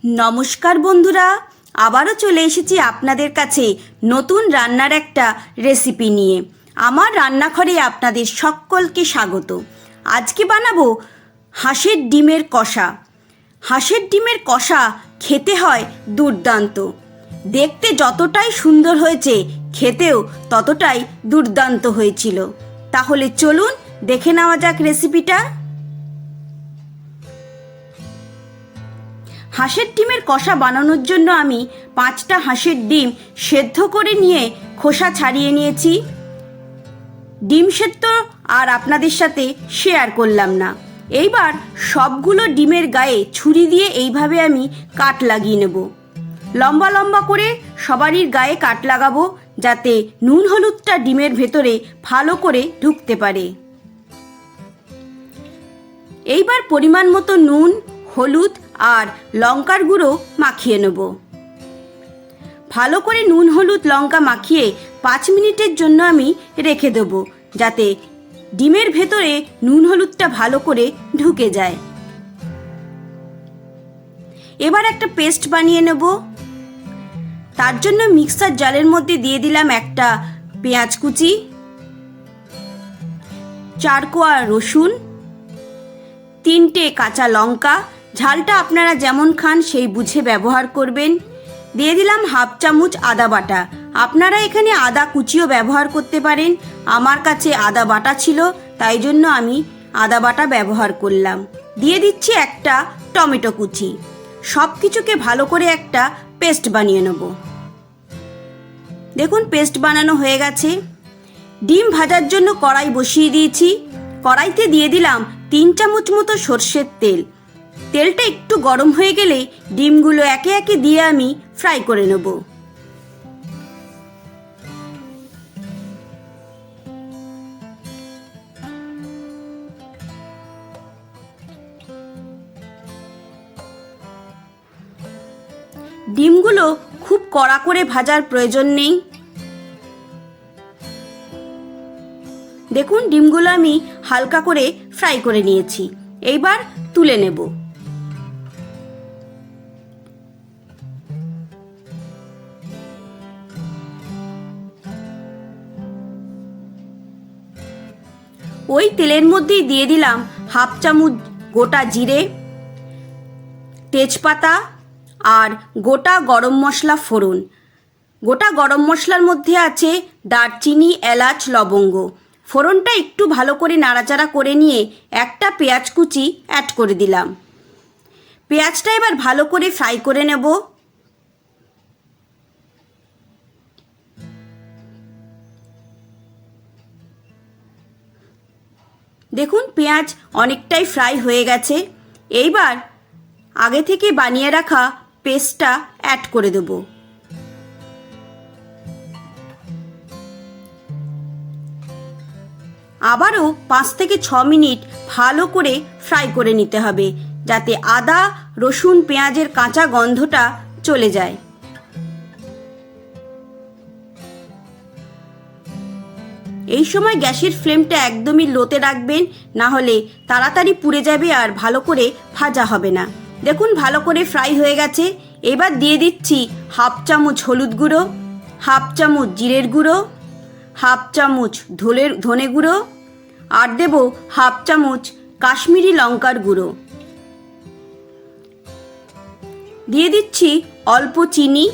নমস্কার বন্ধুরা, আবারও চলে এসেছি আপনাদের কাছে নতুন রান্নার একটা রেসিপি নিয়ে। আমার রান্নাঘরে আপনাদের সকলকে স্বাগত। আজকে বানাবো হাঁসের ডিমের কষা। হাঁসের ডিমের কষা খেতে হয় দুর্দান্ত। দেখতে যতটাই সুন্দর হয়েছে, খেতেও ততটাই দুর্দান্ত হয়েছিল। তাহলে চলুন দেখে নেওয়া যাক রেসিপিটা। হাঁসের ডিমের কষা বানানোর জন্য আমি 5টা হাঁসের ডিম সেদ্ধ করে নিয়ে খোসা ছাড়িয়ে নিয়েছি। ডিম সেদ্ধ আর আপনাদের সাথে শেয়ার করলাম না। এইবার সবগুলো ডিমের গায়ে ছুরি দিয়ে এইভাবে আমি কাট লাগিয়ে নেব। লম্বা লম্বা করে সবারই গায়ে কাট লাগাবো, যাতে নুন হলুদটা ডিমের ভেতরে ভালো করে ঢুকতে পারে। এইবার পরিমাণ মতো নুন, হলুদ আর লঙ্কার গুঁড়ো মাখিয়ে নেব। ভালো করে নুন হলুদ লঙ্কা মাখিয়ে 5 মিনিটের জন্য আমি রেখে দেব, যাতে ডিমের ভেতরে নুন হলুদটা ভালো করে ঢুকে যায়। এবার একটা পেস্ট বানিয়ে নেব। তার জন্য মিক্সার জারের মধ্যে দিয়ে দিলাম একটা পেঁয়াজ কুচি, 4 কোয়া রসুন, 3টে কাঁচা লঙ্কা। ঝালটা আপনারা যেমন খান সেই বুঝে ব্যবহার করবেন। দিয়ে দিলাম 1/2 চামচ আদা বাটা। আপনারা এখানে আদা কুচিও ব্যবহার করতে পারেন। আমার কাছে আদা বাটা ছিল, তাই জন্য আমি আদা বাটা ব্যবহার করলাম। দিয়ে দিচ্ছি একটা টমেটো কুচি। সব কিছুকে ভালো করে একটা পেস্ট বানিয়ে নেব। দেখুন পেস্ট বানানো হয়ে গেছে। ডিম ভাজার জন্য কড়াই বসিয়ে দিয়েছি। কড়াইতে দিয়ে দিলাম 3 চামচ মতো সর্ষের তেল। তেলটা একটু গরম হয়ে গেলে ডিমগুলো একে একে দিয়ে আমি ফ্রাই করে নেব। ডিমগুলো খুব কড়া করে ভাজার প্রয়োজন নেই। দেখুন ডিমগুলো আমি হালকা করে ফ্রাই করে নিয়েছি। এইবার তুলে নেব। ওই তেলের মধ্যেই দিয়ে দিলাম 1/2 চামচ গোটা জিরে, তেজপাতা আর গোটা গরম মশলা ফোড়ন। গোটা গরম মশলার মধ্যে আছে দারচিনি, এলাচ, লবঙ্গ। ফোড়নটা একটু ভালো করে নাড়াচাড়া করে নিয়ে একটা পেঁয়াজ কুচি অ্যাড করে দিলাম। পেঁয়াজটা এবার ভালো করে ফ্রাই করে নেব। দেখুন পেঁয়াজ অনেকটাই ফ্রাই হয়ে গেছে। এইবার আগে থেকে বানিয়ে রাখা পেস্টটা অ্যাড করে দেব। আবারও 5 থেকে 6 মিনিট ভালো করে ফ্রাই করে নিতে হবে, যাতে আদা, রসুন, পেঁয়াজের কাঁচা গন্ধটা চলে যায়। এই সময় গ্যাসের ফ্লেমটা একদমই লোতে রাখবেন, না হলে তাড়াতাড়ি পুড়ে যাবে আর ভালো করে ভাজা হবে না। দেখুন ভালো করে ফ্রাই হয়ে গেছে। এবার দিয়ে দিচ্ছি 1/2 চামচ হলুদ গুঁড়ো, 1/2 চামচ জিরের গুঁড়ো, 1/2 চামচ ধনে গুঁড়ো আর দেব 1/2 চামচ কাশ্মীরি লঙ্কার গুঁড়ো। দিয়ে দিচ্ছি অল্প চিনি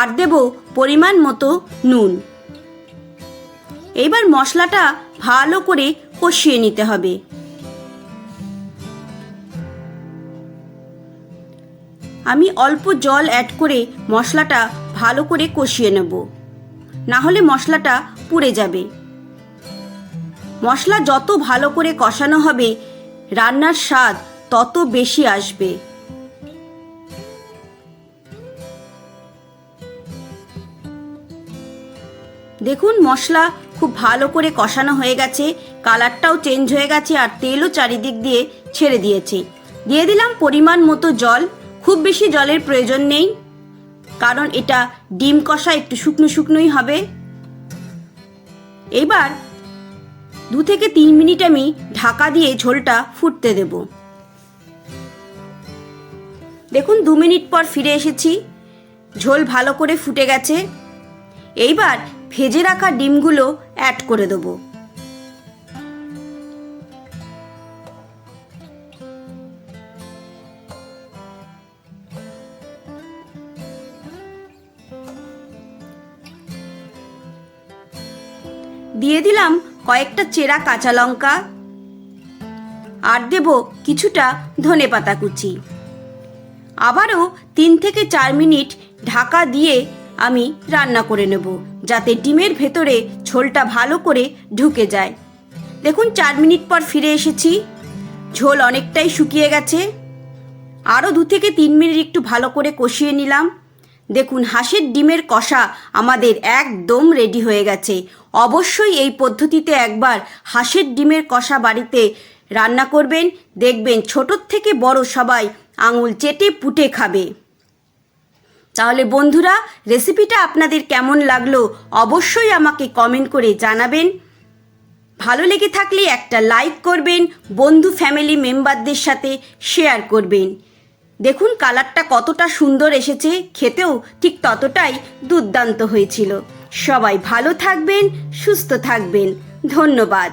আর দেব পরিমাণ মতো নুন। এইবার মশলাটা ভালো করে কষিয়ে নিতে হবে। আমি অল্প জল অ্যাড করে মশলাটা ভালো করে কষিয়ে নেব, না হলে মশলাটা পুড়ে যাবে। মশলা যত ভালো করে কষানো হবে, রান্নার স্বাদ তত বেশি আসবে। দেখুন মশলা খুব ভালো করে কষানো হয়ে গেছে, কালারটাও চেঞ্জ হয়ে গেছে আর তেলও চারিদিক দিয়ে ছেড়ে দিয়েছে। দিয়ে দিলাম পরিমাণ মতো জল। খুব বেশি জলের প্রয়োজন নেই, কারণ এটা ডিম কষা একটু শুকনো শুকনোই হবে। এবার 2 থেকে 3 মিনিট আমি ঢাকা দিয়ে ঝোলটা ফুটতে দেব। দেখুন 2 মিনিট পর ফিরে এসেছি। ঝোল ভালো করে ফুটে গেছে। এইবার ভেজে রাখা ডিমগুলো অ্যাড করে দেবো। দিয়ে দিলাম কয়েকটা চেরা কাঁচা লঙ্কা, আর দেব কিছুটা ধনেপাতা কুচি। আবারও 3 থেকে 4 মিনিট ঢাকা দিয়ে আমি রান্না করে নেব, যাতে ডিমের ভেতরে ঝোলটা ভালো করে ঢুকে যায়। দেখুন 4 মিনিট পর ফিরে এসেছি। ঝোল অনেকটাই শুকিয়ে গেছে। আরও 2 থেকে 3 মিনিট একটু ভালো করে কষিয়ে নিলাম। দেখুন হাঁসের ডিমের কষা আমাদের একদম রেডি হয়ে গেছে। অবশ্যই এই পদ্ধতিতে একবার হাঁসের ডিমের কষা বাড়িতে রান্না করবেন, দেখবেন ছোটোর থেকে বড় সবাই আঙুল চেটে পুটে খাবে। তাহলে বন্ধুরা, রেসিপিটা আপনাদের কেমন লাগলো অবশ্যই আমাকে কমেন্ট করে জানাবেন। ভালো লেগে থাকলে একটা লাইক করবেন, বন্ধু ফ্যামিলি মেম্বারদের সাথে শেয়ার করবেন। দেখুন কালারটা কতটা সুন্দর এসেছে, খেতেও ঠিক ততটাই দুর্দান্ত হয়েছিল। সবাই ভালো থাকবেন, সুস্থ থাকবেন। ধন্যবাদ।